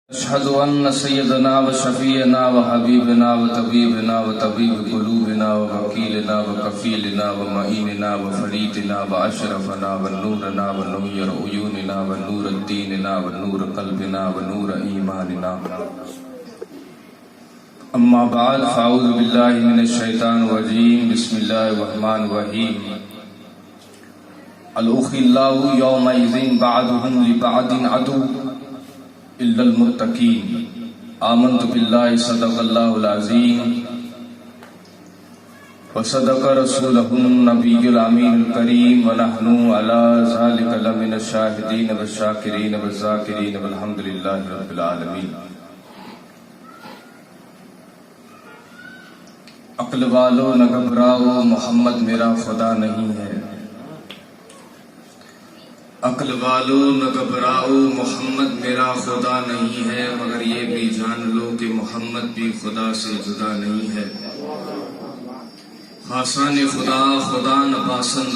أشهد أن سيدنا وشفيعنا وحبيبنا وطبيبنا وطبيب قلوبنا ووكيلنا وكفيلنا ومعيننا وفريدنا وأشرفنا ونورنا ونور عيوننا ونور ديننا ونور قلبنا ونور إيماننا أما بعد فأعوذ بالله من الشيطان الرجيم بسم الله الرحمن الرحيم الأخلاء يومئذ بعضهم لبعض عدو إلا المتقين آمنت بالله صدق الله العظيم وصدق رسوله النبي الأمين الكريم ونحن على ذلك لمن الشاهدين والشاكرين والذاكرين والحمد لله رب العالمين. عقل والو نہ گھبراؤ محمد میرا خدا نہیں ہے. عقل والو نہ گھبراؤ محمد میرا خدا نہیں ہے، مگر یہ بھی جان لو کہ محمد بھی خدا سے جدا نہیں ہے. خاصان خدا خدا نپاسند،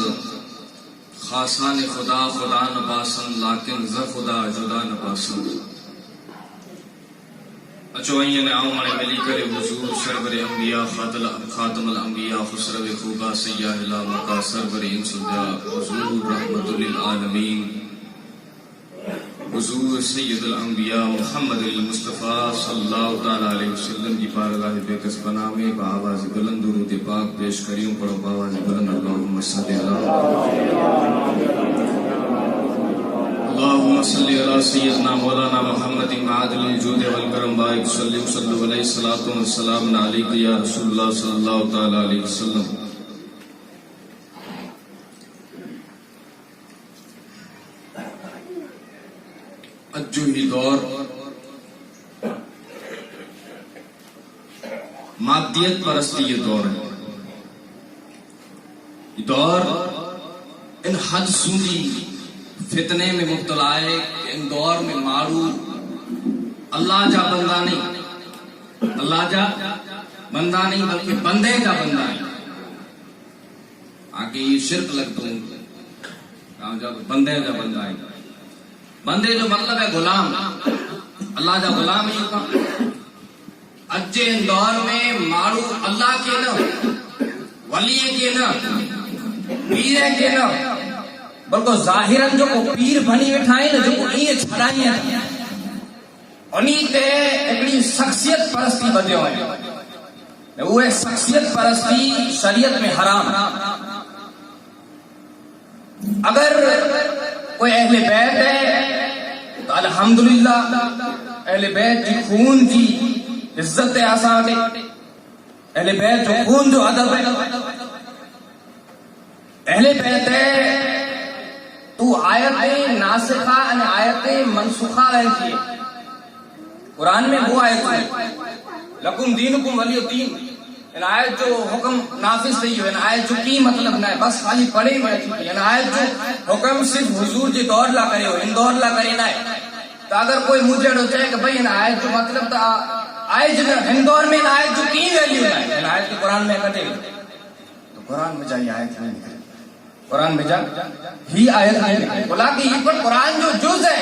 خاصان خدا خدا نپاسند، لیکن ز خدا جدا نپاسند. اچو این آؤں مانے ملی کرے حضور سرور انبیاء خاتم الانبیاء خسرو خوبا سیاہ لا مقا سرور انسدیا حضور رحمت للعالمین حضور سید الانبیاء محمد المصطفیٰ صلی اللہ تعالیٰ علیہ وسلم کی بارگاہ بے کس بنا میں بآواز بلند درود پاک پیش کریوں پڑھو بآواز بلند اللہم صلی اللہم صلی علی سیدنا مولانا محمد معادل الجود والکرم بائک صلی اللہ علیہ السلام علیکہ یا رسول اللہ صلی اللہ تعالیٰ علیہ وسلم. جو ہی دور مادیت پرستی یہ دور ہے، یہ دور ان حد سودی فتنے میں مبتلا ہے کہ ان دور میں مارو اللہ جا بندہ نہیں، اللہ جا بندہ نہیں بلکہ بندے جا بندہ ہے. آگے یہ شرک لگتا ہوں بندے جا بندہ ہے. بندے جو مطلب ہے غلام، اللہ جا غلام ہی ہوگا. اجے ان دور میں مارو اللہ کے نہ ولی کے نہ پیر کے نہ بلکہ ظاہراً جو کو پیر بنی بیٹھائیں جو کو این چھڑائیں انہی تے ایکڑی شخصیت پرستی بدے ہوئے. وہ شخصیت پرستی شریعت میں حرام. اگر کوئی اہل بیت ہے تو الحمدللہ اہل بیت جی خون جی عزت ہے آسان ہے، اہل بیت جو خون جو ادب ہے. اہل بیت ہے تو آیت ناسخہ یعنی آیت منسوخہ رہتی ہے. قرآن میں وہ آیت ہے لکم دینکم ولی دین، ان آیت جو حکم نافذ نہیں ہوئے، ان آیت جو کی مطلب نہ ہے بس خالی پڑھے میں چکی ہے. ان آیت جو حکم صرف حضور جی دور لا کرے ہو، ان دور لا کرے نہ ہے. تو اگر کوئی مجھے ہو جائے کہ بھئی ان آیت جو مطلب تھا آیت جو ان دور میں ان آیت جو کی ویلیو نہ ہے، ان آیت کی قرآن میں کٹے تو قرآن میں جائے آیت نہیں نکلے، قرآن میں جا ہی آیت نہیں نکلے. بولا کہ یہ پر قرآن جو جز ہے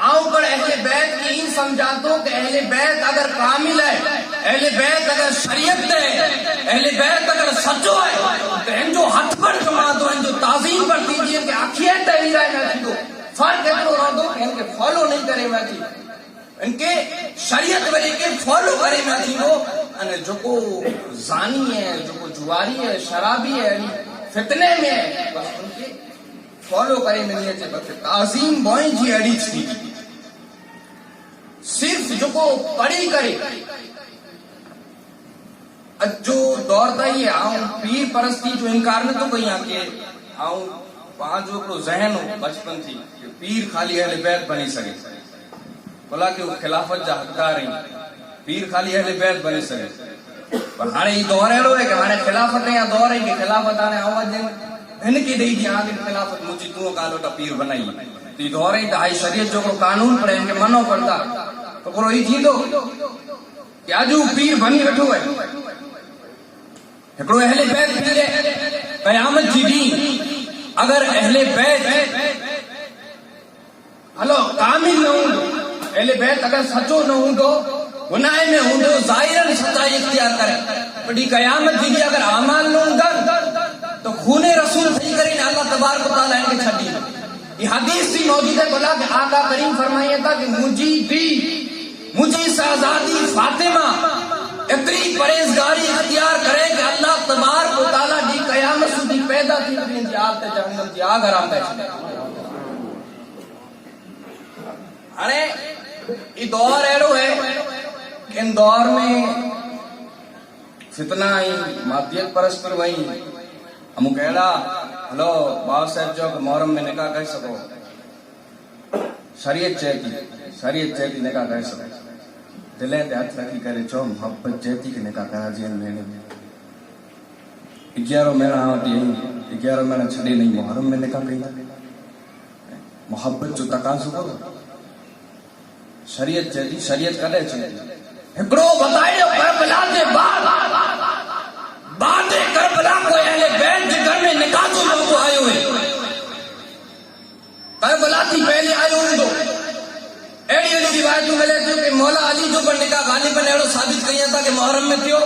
آؤں پر اہل بیت کی ان سمجھاتوں کہ اہل بیت اگر کامل ہے، اہل بیت اگر شریعت ہے، اہل بیت اگر سچو ہے تو ان جو ہاتھ پر جما دو، ان جو تعظیم پر دیجئے کہ آخیت ہے رہا ہے میں دو فرق اتنو رہ دو کہ ان کے فالو نہیں کرے میں تھی، ان کے شریعت ولی کے فالو کرے میں تھی. وہ جو کو زانی ہے، جو کو جواری ہے، شرابی ہے، فتنے میں ہے، بس ان کے فالو کرے میں نہیں ہے. بس تعظیم بوئیں جی اڑی تھی صرف جو کو پڑھی کرے. جو دورتا ہی ہے آؤں پیر پرستی جو انکار نہ تو کہیں آکے آؤں وہاں جو کو ذہن ہو بچپن تھی کہ پیر خالی اہل بیت بنی سکے. بولا کہ وہ خلافت جا حقدار ہیں، پیر خالی اہل بیت بنی سکے. پر ہانے یہ دور ہے لو ہے کہ ہانے خلافت ہیں یا دور ہے کہ خلافت آنے آواز دیں ہن کی دئی دی آگے خلافت مجھے تو کالو تا پیر بنائی. تو یہ دور ہے دہائی شریعت جو کو قانون پڑے ان کے منو پڑتا تو کرو ہی تھی دو کہ آجو پیر بنی بیٹھو ہے. ہکڑو اہل بیت پیر ہے قیامت جی دین. اگر اہل بیت ہلو کامل نہ ہوں اہل بیت اگر سچو نہ ہوندو گناہ میں ہوندو ظاہراً سچائی اختیار کرے بڑی قیامت جی اگر اعمال نہ ہوندا تو خون رسول تھی کریں اللہ تبارک و تعالی ان کے چھڈی یہ حدیث بھی موجود ہے بولا کہ آقا کریم فرمایا تھا کہ مجھے بھی مجھے شہزادی فاطمہ اتنی پرہیزگاری اختیار کرے کہ اللہ تبارک و تعالی دی قیامت سودی پیدا تھی ان کی آگ تے جہنم کی آگ حرام کرے ارے یہ دور ایڑو ہے کہ ان دور میں فتنہ آئی مادیت پرست پر وئی ہم کہڑا ہلو بابا صاحب جو محرم میں نکاح کر سکو شریعت چاہتی نکاح کر سکو دلیں تے ہاتھ رکھی کرے چو محبت چاہتی کہ نکاح کرا جی مہینے میں 11 مہینہ آتی 11 مہینہ چھڑے نہیں محرم میں نکاح کئی محبت جو تقاضو کو شریعت چاہتی شریعت کدے چاہتی ہکڑو بتائے کربلا کے بعد کربلا کو اہل بیت کے گھر میں نکاح جو موضوع آئے ہوئے کربلا کی پہلے آئے ہوئے دو ایڈی ایڈی روایتوں ملے تھے کہ مولا علی جو پر نکاح غالباً ایڈو ثابت کیا تھا کہ محرم میں تھیو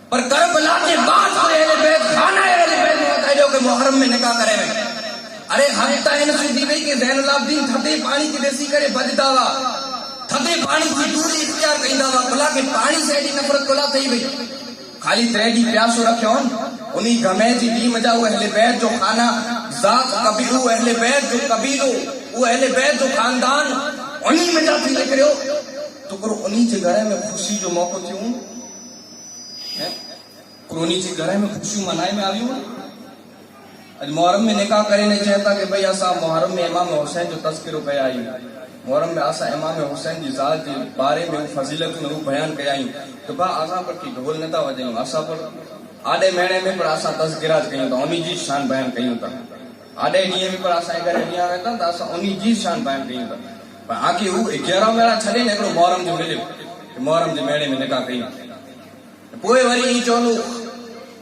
پر کربلا کے بعد کو اہل بیت کھانا اہل بیت میں بتائے کہ محرم میں نکاح کرے میں ارے ہمیتا ہے نسو دی گئی کہ زین العابدین تھتے پانی کی دیسی کرے بجدا وا تھتے پانی کی دوری اختیار کیندا وا بلا کہ پانی سے ایڈی نفرت کولا تھی گئی خالی تریڈی پیاسو رکھو انہی گھمے جی دی مجا وہ اہل بیت جو خانہ ذات قبیلو اہل بیت جو قبیلو وہ اہل بیت جو خاندان انہی مجا تھی لکھ رہے ہو تو کرو انہی کے گھرے میں خوشی جو موقع تھی ہوں کرو انہی کے گھرے میں خوشی منائے میں آئی ہوں اج محرم میں نکاح کرے نہیں چاہتا کہ بھئی اسا محرم میں امام حسین جو تذکرو کیا آئی محرم میں اسا امام حسین کی ذات کے بارے میں فضیلت میں بیان کیا آئی تو با اسا پر کی ڈھول نتا وجیں اسا پر آڈے مہینے میں پر اسا تذکرہ کیوں تو انہی جی شان بیان کیوں تا آڈے ڈیے میں پر اسا اگر دنیا میں تا اسا انہی جی شان بیان کیوں تا پر آکے وہ 11 مہینہ چھڑے نے ایکڑو محرم جو ملے محرم دے مہینے میں نکاح کیوں پوئے وری ای چونو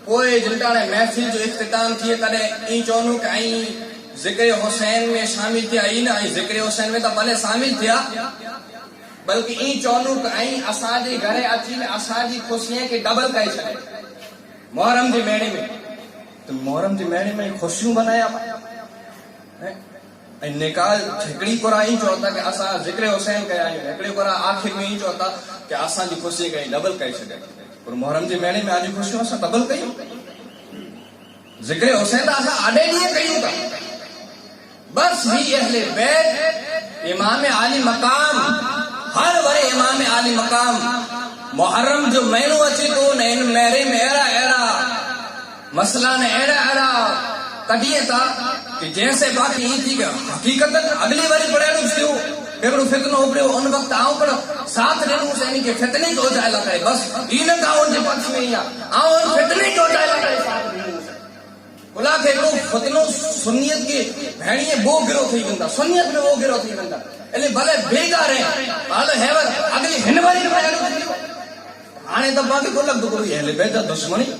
پوئے جلٹانے محفل جو اختتام تھیے تڑے این چونو کہ آئیں ذکر حسین میں شامل تھیا آئی نا ذکر حسین میں تا بلے شامل تھیا بلکہ این چونو کہ آئیں اساجی گھرے اچھی میں اساجی خوشیاں کے ڈبل کہے چھلے محرم دی میڑے میں تو محرم دی میڑے میں خوشیوں بنایا نکال جھکڑی کو رہا ہی چوتا کہ اسا ذکر حسین کہے آئیں جھکڑی کو رہا آخر میں ہی چوتا کہ اسا جی خوشی کہیں ڈبل کہے چھلے اور محرم جی میڑے میں آجی خوشیوں اسا ڈبل کہیں ذکر حسین اسا آڈے لیے کہیں گا بس بھی اہل بیت امام عالی مقام ہر ورے امام عالی مقام محرم جو مہینوں اچھی تو نین میرے میں ایڑا مسئلہ نے ایڑا کٹیے تھا کہ جیسے باقی ہی تھی کہ حقیقت اگلی باری پڑے رہے ہو ایکڑو فتنو اوپرے ان وقت آؤں پر ساتھ رہنوں سے یعنی کہ فتنے جو جائے لگا ہے بس یہ نہ کہاں جے پاس میں ہی آؤں فتنے جو جائے لگا ہے ساتھ رہنوں سے بلا کہ ایکڑو فتنو سنیت کے بھینیے وہ گرو تھی بندہ سنیت میں وہ گرو تھی بندہ یعنی بھلے بھیگا رہے بھلے ہیور اگلی ہنواری پڑے آنے تب باقی کو لگ دو کوئی اہل بیت دشمنی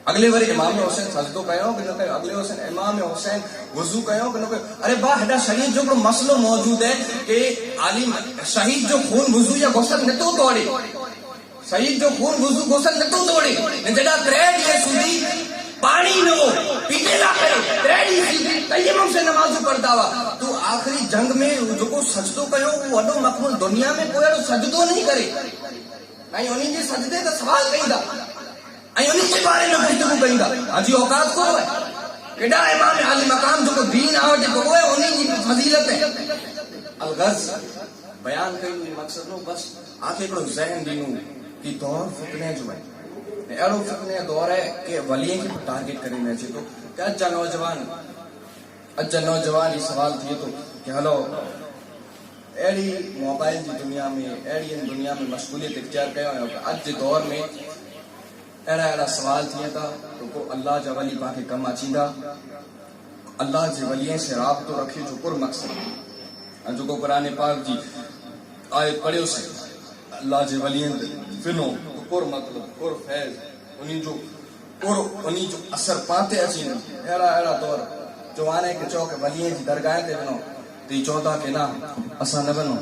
اگلے باری امام حسین سجدو کہو کہ نہ کہ اگلے حسین امام حسین وضو کہو کہ نہ کہ ارے با ہڈا شہید جو کو مسئلہ موجود ہے کہ عالم شہید جو خون وضو یا غسل نہ تو توڑے شہید جو خون وضو غسل نہ تو توڑے نہ جڑا تریڈ یہ سودی پانی نو پیتے نہ کرے تریڈ یہ سودی تیمم سے نماز پڑھتا ہوا تو آخری جنگ میں جو کو سجدو کہو وہ وڈو مقبول دنیا میں کوئی سجدو نہیں کرے نہیں انہیں جی سجدے کا سوال کہیں دا انہیں کے بارے میں گفتگو کہیں گا حجی اوقات کو ہے کڈا امام عالی مقام جو کو دین آوٹے کو ہے انہیں کی فضیلت ہے الغرض بیان کئی مقصد نو بس آکے کڑو ذہن دینو کی دور فتنے جو ہے ایڑو فتنے دور ہے کہ ولییں کی ٹارگٹ کریں میں چاہے تو کہ اجا نوجوان یہ سوال تھے تو کہ ہلو ایڑی موبائل دی دنیا میں ایڑی ان دنیا میں مشغولیت اختیار کیا ہے اج دور میں ایڑا سوال تھیا تھا تو کو اللہ جا ولی پاکے کم اچیندا اللہ جے ولییں سے رابطو رکھے جو پر مقصد جو کو قرآن پاک جی آیت پڑھے اسے اللہ جے ولییں فنو پر مطلب پر فیض انہیں جو اثر پاتے اچین ایڑا دور جو آنے کے چوک ولییں جی درگاہیں تے بنو تی چودا کہ نا اسا نہ بنو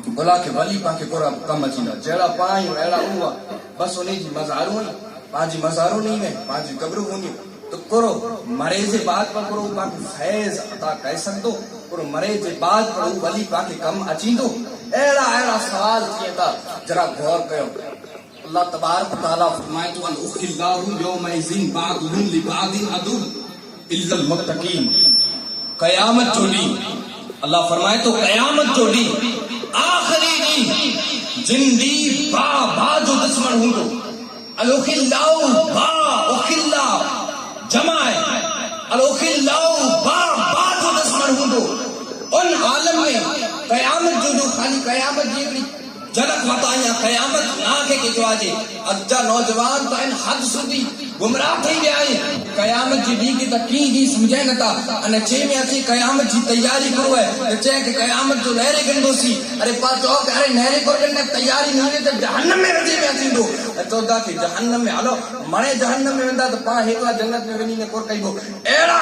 بولا کہ ولی پا کے کورا کم اچیندا جڑا پائیں اڑا ہوا بس انہی جی مزاروں پانچ مزاروں نہیں ہے پانچ قبروں ہونی تو کرو مرے جے بعد پر کرو پاک فیض عطا کر سکدو کرو مرے جے بعد پر ولی پا کے کم اچیندو اڑا سوال کیے تا ذرا غور کیو اللہ تبارک و تعالی فرمائے تو الاخلاء یومئذ بعضهم لبعض عدو الا المتقین قیامت جو ڈی اللہ فرمائے تو قیامت جو ڈی آخری ڈی جن ڈی با با جو دشمن ہوں تو الاخلاء با اخلاء جمع ہے الاخلاء با با جو دشمن ہوں تو ان عالم میں قیامت جو خالی قیامت جی جنک متایا قیامت نہ کے جو آجے اجا نوجوان تو ان حد سدی گمراہ تھی گیا ہے قیامت جی ڈی کی تکین جی سمجھے نتا ان چھ میں اچھی قیامت جی تیاری کرو ہے چھ کہ قیامت جو نہرے گندو سی ارے پا چوک ارے نہرے کو گندے تیاری نہیں ہے تو جہنم میں رجے میں اچھی دو تو دا کہ جہنم میں ہلو مرے جہنم میں وندا تو پا ہیکلا جنت میں ونی نے کور کئی گو ایڑا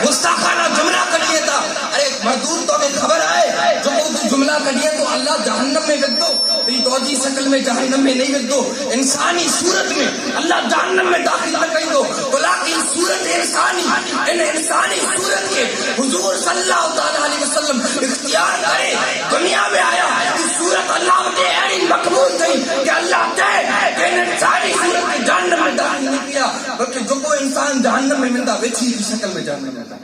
مستخانہ جملہ کڈیے تا ارے مردود تو میں خبر آئے جو تو جملہ کڈیے تو اللہ جہنم میں وچ دو تی توجی شکل میں جہنم میں نہیں وچ دو انسانی صورت میں اللہ جہنم میں داخل نہ کئی دو بلکہ صورت انسانی ان انسانی صورت کے حضور صلی اللہ علیہ وسلم اختیار کرے دنیا میں آیا اس صورت اللہ کے ایڑی مقبول تھی کہ اللہ کہے کہ ان انسانی صورت میں جہنم میں داخل نہیں کیا بلکہ جو کوئی انسان جہنم میں ملتا ویچی کی شکل میں جہنم میں جاتا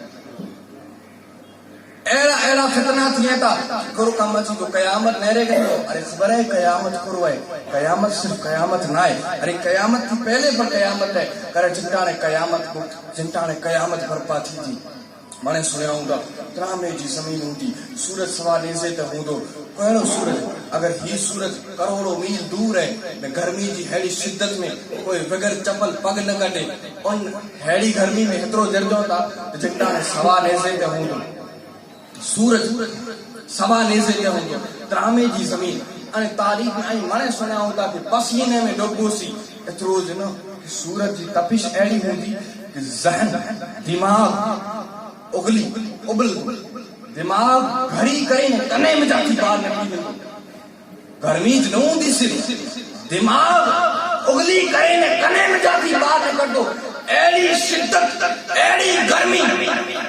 ایڑا فتنہ تھیا تا کرو کام اچھی تو قیامت نہرے گئے تو ارے خبر ہے قیامت کرو ہے قیامت صرف قیامت نہ ہے ارے قیامت کی پہلے پر قیامت ہے کرے جنٹا نے قیامت برپا تھی تھی میں سنیا ہوں گا ترامے جی زمین ہوں تھی سورج سوا نیزے تے ہوں دو کہڑو سورج اگر ہی سورج کروڑوں میل دور ہے میں گرمی جی ہیڑی شدت میں کوئی بغیر چپل پگ نہ کٹے ان ہیڑی گرمی میں ہترو جرجو تا جنٹا نے سوا نیزے تے ہوں دو سورج سوا نیزے تے ہوں دو ترامے جی زمین ان تاریخ میں آئی میں سنیا ہوں گا کہ پسینے میں ڈوبو سی اترو جنو سورج جی تپش ایڑی ہوں دی کہ ذہن دماغ اگلی ابل دماغ گھڑی کریں کنے میں جاتی بار نکلی گرمی جنوں دی صرف دماغ اگلی کریں کنے میں جاتی بار نکل دو ایڑی شدت ایڑی گرمی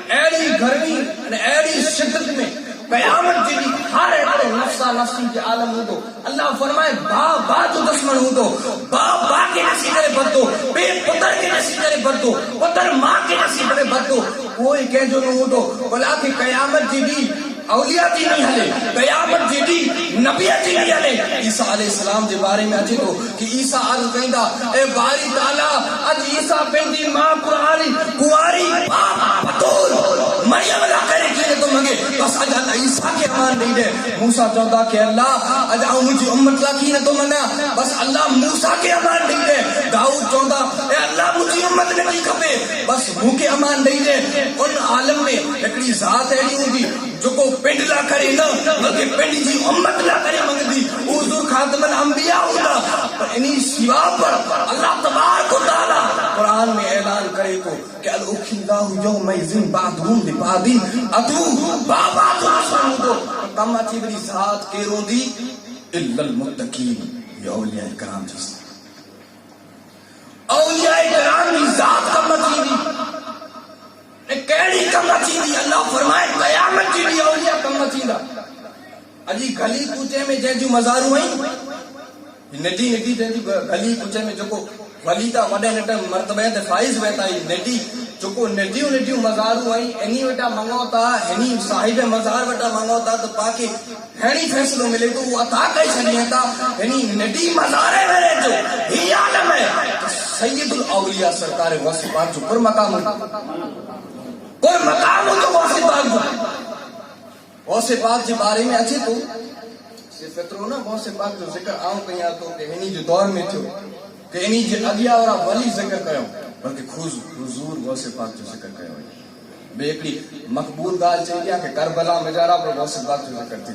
ایڑی شدت میں قیامت جی ہر ایک نفسا نفسی کے عالم ہوں تو اللہ فرمائے با جو دشمن ہوں تو با کے نسی کرے بدو بے پتر کے نسی کرے بدو پتر ماں کے نسی کرے بدو کوئی کہہ جو نہ ہوں تو بلا کہ قیامت جی بھی اولیاء جی نہیں ہلے قیامت جی بھی نبیہ جی نہیں ہلے عیسیٰ علیہ السلام کے بارے میں اچھے تو کہ عیسیٰ عرض کہندہ اے باری تعالیٰ اج عیسیٰ پہنجی ماں قرآنی کواری بطول مریم اللہ کرے کیلے تو مگے بس اج اللہ عیسیٰ کے امان نہیں دے موسیٰ چاہتا کہ اللہ اج آؤں مجھے امت لاکی نے تو منا بس اللہ موسیٰ کے امان نہیں دے داؤد چاہتا اے اللہ مجھے امت نے نہیں کھپے بس وہ کے امان نہیں دے ان عالم میں ایکڑی ذات ایڑی ہوں گی جو کو پنڈ لا کرے نا بلکہ پنڈ جی امت لا کرے منگدی حضور خاتم الانبیاء ہوتا پر انہی سوا پر اللہ تبارک و تعالی قرآن میں اعلان کرے تو کہ الاخلاء یومئذ بعضهم لبعض عدو بابا تو آسان تو کم اچھی بری ذات کے رو دی الا المتقین یہ اولیاء کرام جیسے اولیاء کرام کی ذات کم اچھی دی کیڑی کم اچھی دی اللہ فرمائے قیامت جی بھی اولیاء کم اچھی دا اجی گلی کوچے میں جے جو مزار ہوئی نڈی جے جو گلی کوچے میں جو کو ولی تا وڈے نٹ مرتبہ تے فائز ویتا ہی نڈی جو کو نڈیو مزار ہوئی انہی وٹا منگو تا ہنی صاحب مزار وٹا منگو تا تو پاکے ہنی فیصلو ملے تو وہ عطا کئی چھڑیاں تا ہنی نڈی مزارے میرے جو ہی عالم ہے سید الاولیاء سرکار غوث پاک جو پر مقام کوئی مقام ہو تو غوث پاک جو غوث پاک جی بارے میں اچھے تو صرف اترو نا غوث پاک جو ذکر آؤں کہیں آتو کہ انہی جو دور میں تھو کہ انہی جو اگیا اور ولی ذکر کرو بلکہ حضور غوث پاک جو ذکر کرو بے اکڑی مقبول گال چاہیے کہ کربلا مجارہ پر غوث پاک جو ذکر تھی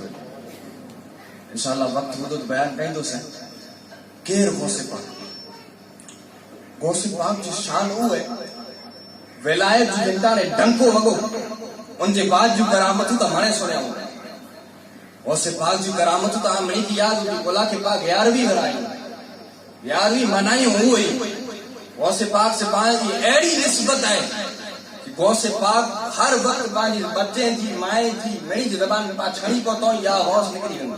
انشاءاللہ وقت ہو تو بیان کہیں دو سے کیر غوث پاک جو شان ہو ہے ولایت جو جنتا نے ڈنکو وگو ان کے بعد جو کرامتوں تا مانے سنیا ہوں غوث پاک جو کرامتوں تا منی کی یاد ہوئی بولا کہ پاک 11ویں ہرائی 11ویں منائی ہوئی غوث پاک سے پاک کی ایڑی نسبت ہے کہ غوث پاک ہر وقت بانی بچیں جی مائیں جی میری جو زبان میں پاک چھڑی کو تو یا غوث نکلی ہوں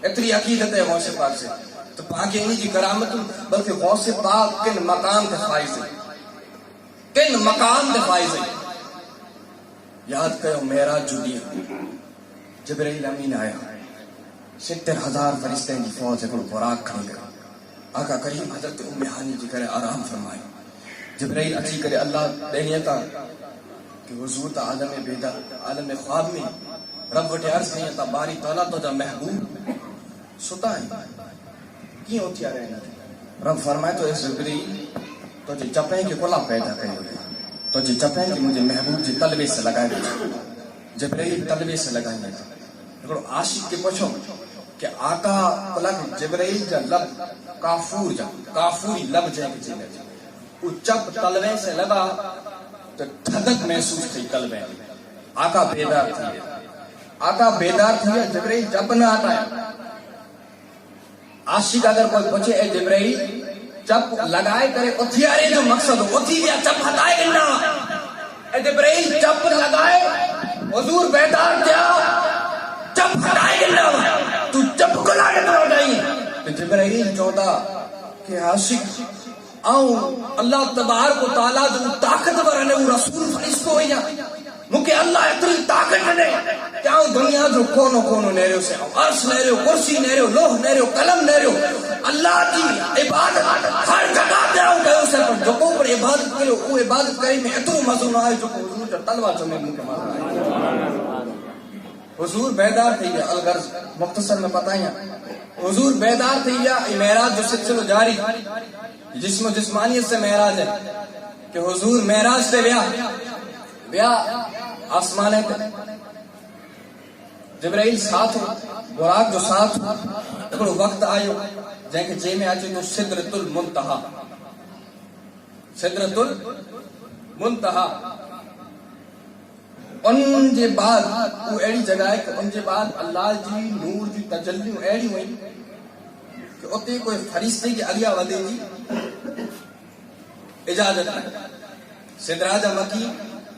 اتنی عقیدت ہے غوث پاک سے تو پاک انہی کی کرامتوں بلکہ غوث پاک کن مقام کے فائز ہے کن مقام کے فائز ہے یاد کرو معراج جو دی جبرائیل امین آیا 70,000 فرشتے کی فوج کو براق کھڑی کر آقا کریم حضرت ام ہانی جی کرے آرام فرمائے جبرائیل اچھی کرے اللہ دینی تا کہ حضور تا عالم بیدار عالم خواب میں رب وٹے عرض نہیں تا باری تعالیٰ تو جا محبوب ستا ہے کی ہوتی آ رہے ہیں رب فرمائے تو اس جبرائیل تو جی چپیں کے کلا پیدا کرے ہوئے تو جی چپیں کہ مجھے محبوب جی طلبے سے لگائے گئے جبرائیل طلبے سے لگائے گئے لیکن عاشق کے پوچھو کہ آقا کلا کہ جبرائیل جا لب کافوری لب جائے کہ جائے وہ چپ طلبے سے لگا تو ٹھدک محسوس تھی طلبے آقا بیدار تھی جبرائیل جب نہ آتا ہے عاشق اگر کوئی پوچھے اے جبرائیل چپ لگائے کرے اتھیارے جو مقصد ہو اتھیارے چپ ہٹائے گنا اے جبرائیل چپ لگائے حضور بیدار کیا چپ ہٹائے گنا تو چپ کو لائے تو ہٹائی جبرائیل چودا کہ عاشق آؤں اللہ تبارک و تعالیٰ جو طاقتور ہے وہ رسول فرشتو ہوئی مکہ اللہ اتنی طاقت ہے کیا دنیا جو کونو نیرے سے عرش نیرے کرسی نیرے لوح نیرے قلم نیرے اللہ کی عبادت ہر جگہ دے ہوں گئے اسے پر جو کو پر عبادت کرے وہ عبادت کرے میں اتنو مزون آئے جو کو حضور جو تلوہ چمیں مکہ مارا آئے حضور بیدار تھی گیا الغرض مختصر میں بتائیں حضور بیدار تھی گیا معراج جو سلسلہ جاری جسم و جسمانیت سے معراج ہے کہ حضور معراج سے بیا آسمان ہے جبرائیل ساتھ ہو براق جو ساتھ ہو لیکن وقت آئیو جائیں کہ جے میں آجو تو سدرت المنتہا ان جے بعد وہ ایڑی جگہ ہے کہ ان جے بعد اللہ جی نور جی تجلیوں ایڑی ہوئی کہ اتے کوئی فرشتے کی اگیا ودے جی اجازت ہے سدراج مکی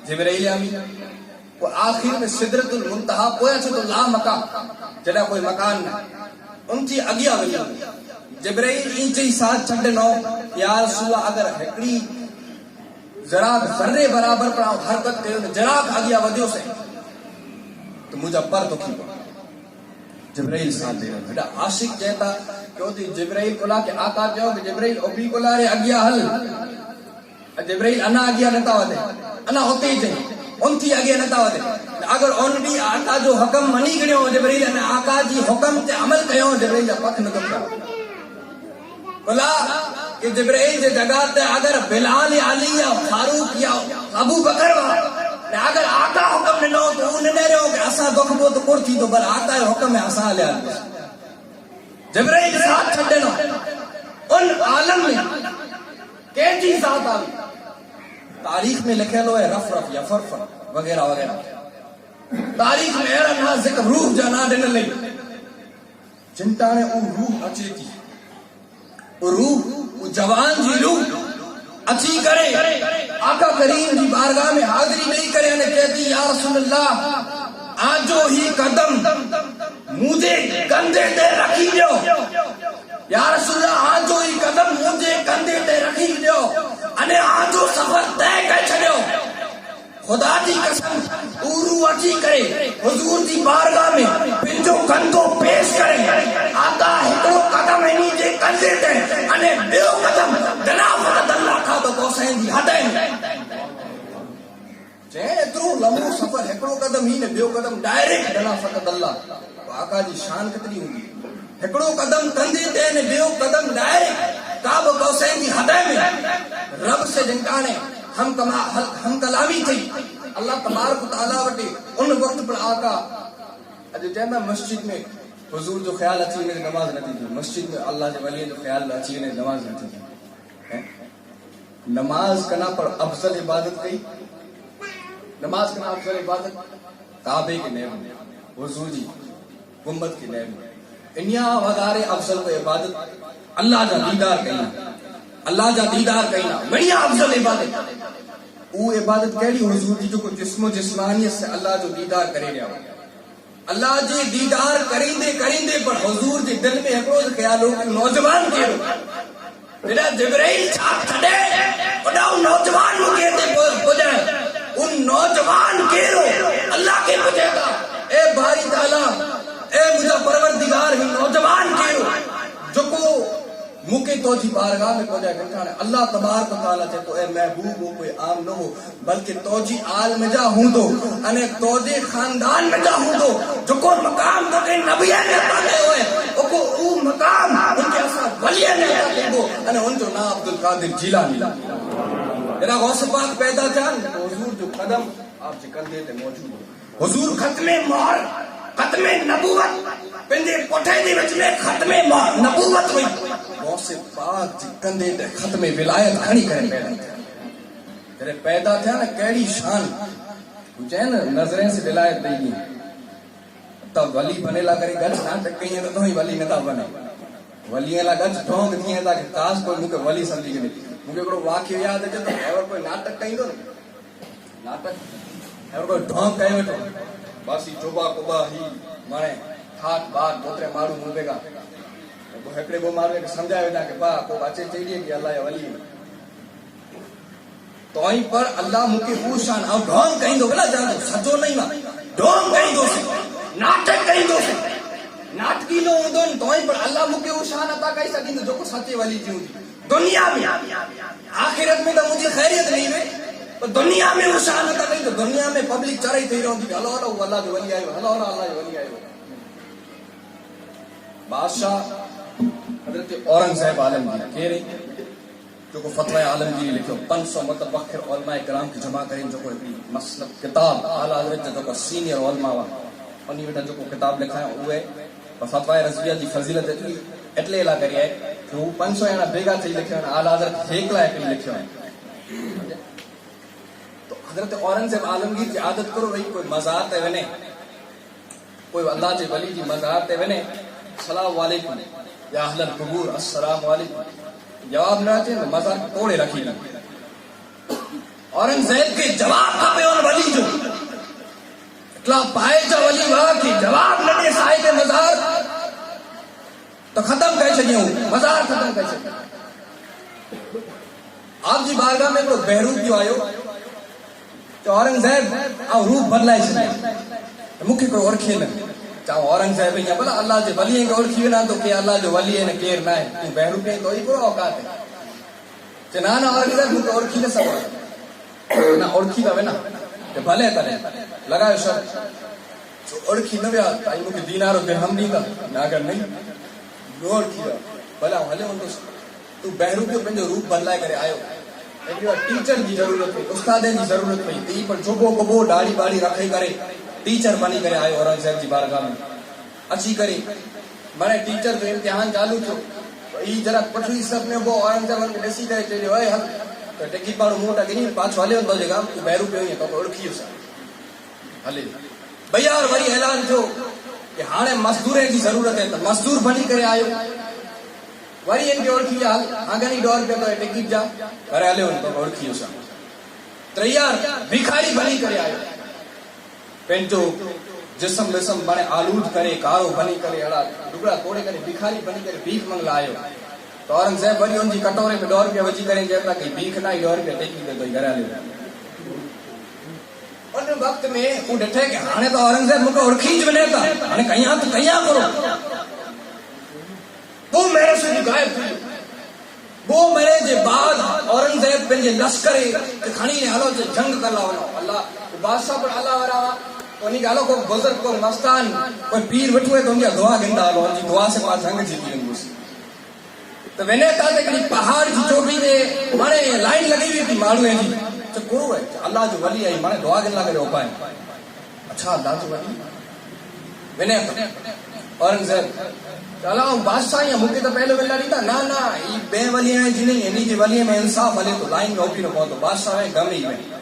جبرائیل امین وہ آخر میں سدرت المنتہا پویا چھو تو لا مقام جڑا کوئی مکان نہ ان کی اگیا وئی جبرائیل انچی ساتھ چھڈنو یا رسول اگر ہکڑی ذرا ذرے برابر پر حرکت کرو ذرا اگیا ودیو سے تو مجھا پر تو کی جبرائیل ساتھ دے بیٹا عاشق کہتا کہ ہوتی جبرائیل کو لا کے آقا کہو کہ جبرائیل اوپی کو لا رے اگیا حل جبرائیل انا اگیا نتا ودے انا ہوتے ہی تھے ان کی اگیا نتا ودے اگر ان بھی آقا جو حکم منی گڑے ہو جبرائیل انا آقا جی حکم تے عمل کہو جبرائیل جا پتھ نکم کرو بلا کہ جبرائیل جے جگہ تے اگر بلال علی یا فاروق یا ابو بکر اگر آقا حکم نہ ہو تو انہیں نہ رہو کہ اسا دکھ بو تو کور تھی تو بل آقا حکم ہے اسا لے جبرائیل ساتھ چھڈنو ان عالم میں کینجی ذات آئی تاریخ میں لکھے لو ہے رف یا فرفر وغیرہ وغیرہ تاریخ میں ایرا نہ ذکر روح جانا دن لئی جنتا نے وہ روح اچھی تھی وہ روح وہ جوان جی روح اچھی کرے آقا کریم جی بارگاہ میں حاضری نہیں کرے انہیں کہتی یا رسول اللہ آجو ہی قدم مجھے کندھے تے رکھی دیو یا رسول اللہ آجو ہی قدم مجھے کندھے تے رکھی دیو انہیں آجو سفر طے کر چھڑیو خدا دی قسم اورو اچھی کرے حضور دی بارگاہ میں پنجو کندھو پیش کرے آقا ہکڑو قدم انہی جے کندھے تے انہیں بیو قدم جنافت اللہ کھا تو کوسین دی ہٹائیں چاہے اترو لمبو سفر ہکڑو قدم ہی نے بیو قدم ڈائریکٹ جنافت اللہ تو آقا جی شان کتنی ہوگی ہکڑو قدم کندھے تے نے بیو قدم ڈائریکٹ کعب کوسین دی ہٹائیں میں رب سے جنکانے ہم کلامی تھی اللہ تبارک و تعالیٰ وٹے ان وقت پر آقا جیسے مسجد میں حضور جو خیال اچھی نے نماز نہ تھی مسجد میں اللہ کے ولی جو خیال اچھی نے نماز نہ تھی نماز کنا پر افضل عبادت کی نماز کا افضل عبادت کعبے کے نیب میں حضور جی گنبد کے نیب میں انیا وغیرہ افضل کو عبادت اللہ جا دیدار کہنا اللہ جا دیدار کہنا بڑیا افضل عبادت وہ عبادت کہڑی حضور جی جو کو جسم و جسمانیت سے اللہ جو دیدار کرے رہا ہو اللہ جی دیدار کریندے پر حضور جی دل میں ایک روز خیال ہو کہ نوجوان کہو جڑا جبرائیل چھاپ چھڑے اڑا نوجوان کو کہتے پجائے ان نوجوان کہو اللہ کے پجے گا اے باری تعالی اے مجھا پروردگار ہی نوجوان کہو جو کو موقع تو جی بارگاہ میں پہنچا گھنٹانے اللہ تبارک و تعالیٰ چاہے تو اے محبوب ہو کوئی عام نہ ہو بلکہ تو جی آل میں جا ہوں دو انہیں تو جی خاندان میں جا ہوں دو جو کو مقام تو کہ نبی نے پاتے ہوئے او کو او مقام ان کے اثر ولی نے پاتے ہو انہیں ان جو نا عبدالقادر جیلانی میرا غوث پاک پیدا جان حضور جو قدم آپ جی کندے تے موجود ہو حضور ختم مہر ختم نبوت پنجے پٹھے دی وچ میں ختم نبوت ہوئی غوث پاک جی کندے تے ختم ولایت کھڑی کرے تیرے پیدا تھا نا کیڑی شان مجھے نا نظریں سے ولایت دے گی تب ولی بنے لا کرے گج نہ ٹکیں تو ہی ولی نہ بنے ولی لا گج ڈھونگ دیے تاکہ کاش کوئی مجھے ولی سمجھی کے مجھے کوئی واقعہ یاد ہے تو اور کوئی ناٹک کہیں دو ناٹک اور کوئی ڈھونگ کہیں بیٹھو باسی چوبا کوبا ہی مانے ہاتھ بات دوترے مارو ملے گا وہ ہکڑے وہ مارو کہ سمجھائے نا کہ با کو بچے چاہیے کہ اللہ یا ولی تو ہی پر اللہ مکی پوشان اور ڈھونگ کہیں دو بلا جانو سجو نہیں ماں ڈھونگ کہیں دو سے ناٹک کہیں دو سے ناٹکی لو دون تو ہی پر اللہ مکی پوشان عطا کہیں سکیں جو کو سچے والی جیوں دی دنیا میں آخرت میں تو مجھے خیریت نہیں ہے تو دنیا میں پوشان عطا کہیں تو دنیا میں پبلک چرئی تھی رہوں کہ اللہ اللہ جو ولی آئے اللہ اللہ جو ولی آئے بادشاہ حضرت اورنگزیب عالمگیر کہہ رہی جو کو فتوی عالمگیری لکھو 500 متفکر علماء کرام کی جمع کریں جو کو مسلک کتاب اعلی حضرت جو کو سینئر علماء انہی وٹا جو کو کتاب لکھا ہے وہ ہے فتوی رضویہ دی فضیلت اٹلے اعلیٰ کری ہے کہ وہ 500 یعنی بیگا تھی لکھے ہیں اعلی حضرت ہیکلا ہے کلی لکھے ہیں تو حضرت اورنگزیب عالمگیر کی عادت کرو بھئی کوئی مزار تے ونے کوئی اللہ جی ولی جی مزار تے ونے السلام علیکم یا اہل القبور السلام علیکم جواب نہ چاہیے تو مزار توڑے رکھی گا اورنگزیب کے جواب کھپے اور ولی جو اطلاع پائے جو ولی وہاں کی جواب نہ دے سائے کے مزار تو ختم کہہ چکے ہوں مزار ختم کہہ چکے آپ جی بارگاہ میں تو بہروپ کیوں آئے ہو تو اورنگزیب اور روپ بدلائے چلے مکھی کوئی اور کھیل چاہو اورنگزیب یا بلا اللہ جو ولی ہیں کہ اور کھیل نہ تو کہ اللہ جو ولی ہے نہ کیر نہ ہے تو بہروپ ہیں تو ہی کوئی اوقات ہے چنانا اورنگزیب مکہ اور کھیلے سب نہ اور کھیل ہوئے نا کہ بھلے تلے لگائے شرط اور کھیل نہ بیا تائی مکہ دینار و درہم نہیں تھا نہ اگر نہیں اور کھیل بھلا بھلے ان تو بہروپ جو پنجو روپ بدلائے کرے آئے ہو ٹیچر کی ضرورت ہے استادیں کی ضرورت پئی تی پر چوبو کبو ڈاڑی باڑی رکھے کرے ٹیچر بنی کرے آئے اورنگزیب جی بارگاہ میں اچھی کرے بڑے ٹیچر تو امتحان چالو تھو ای ذرا پٹھوئی سب میں وہ اورنگزیب کے ڈسی کرے چلے ہوئے ہل تو ٹکی پاڑو موٹا گنی پاچ والے ہوں تو جگہ تو بہرو پہ ہوئی تو اڑکھی ہو سا ہلے بھیا اور وری اعلان تھو کہ ہانے مزدوریں کی ضرورت ہے تو مزدور بنی کرے آئے وری ان کے اڑکھی حال آگنی ڈور پہ تو ٹکی جا کرے آلے ہوں تو اڑکھی ہو سا تریار بھیکھاری بنی کرے آئے پینٹو جسم بسم بنے آلود کرے کارو بنی کرے اڑا ڈگڑا توڑے کرے بھیکھاری بنی کرے بھیک منگ لائے تو اورنگزیب وری ان جی کٹورے پہ ڈور پہ وجی کریں جیتا کہ بھیک نہ ڈور پہ ٹیکی پہ تو گھر آلے ان وقت میں وہ ڈٹھے کہ ہانے تو اورنگزیب مکہ اور کھینچ بنے تھا ہانے کہیں تو کہیں کرو وہ میرے سے غائب تھی وہ میرے جے بعد اورنگزیب پنجے لشکرے کھانی نے حالو سے جنگ کر لا اللہ بادشاہ پر اللہ ورہا تو نہیں گالو کو بزرگ کو مستان کوئی پیر بٹھوئے تو ان کی دعا گندہ آلو ان کی دعا سے پاس جنگ جیتی ہیں گوسی تو وینے کہا کہ پہاڑ کی چوٹی میں مانے لائن لگی ہوئی تھی مارو ہیں جی تو کرو ہے اللہ جو ولی آئی مانے دعا گندہ کرے ہو پائیں اچھا اللہ جو ولی وینے اورنگزیب اللہ بادشاہ یا مکہ تو پہلے ویلا نہیں تھا نا یہ بے ولی ہیں جی نہیں انہی جی ولی میں انصاف والے تو لائن میں اوپی نہ پہنچ تو بادشاہ ہے گم نہیں میں